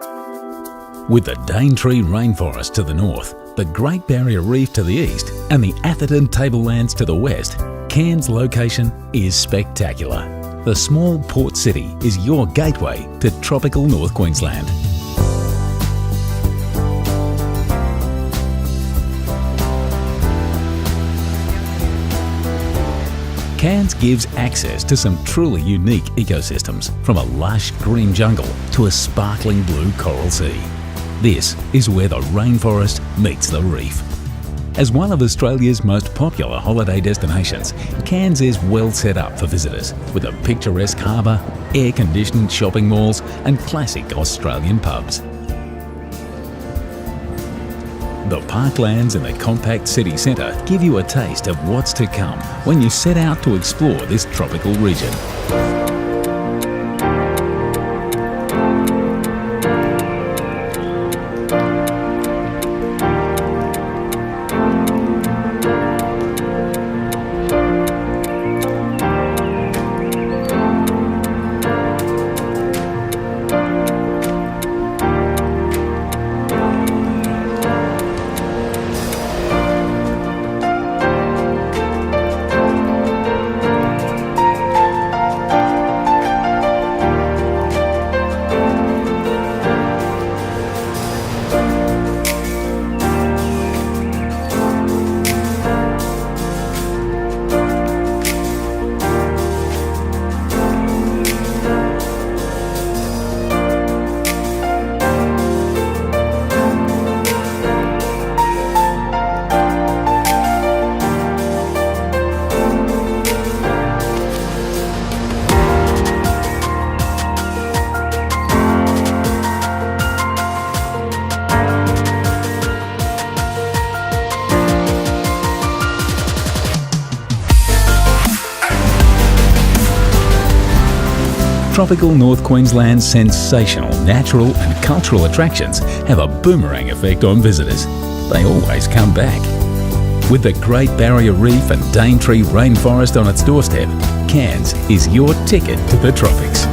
With the Daintree rainforest to the north, the Great Barrier Reef to the east and the Atherton tablelands to the west, Cairns' location is spectacular. The small port city is your gateway to tropical North Queensland. Cairns gives access to some truly unique ecosystems, from a lush green jungle to a sparkling blue coral sea. This is where the rainforest meets the reef. As one of Australia's most popular holiday destinations, Cairns is well set up for visitors, with a picturesque harbour, air-conditioned shopping malls and classic Australian pubs. The parklands and the compact city centre give you a taste of what's to come when you set out to explore this tropical region. Tropical North Queensland's sensational natural and cultural attractions have a boomerang effect on visitors. They always come back. With the Great Barrier Reef and Daintree rainforest on its doorstep, Cairns is your ticket to the tropics.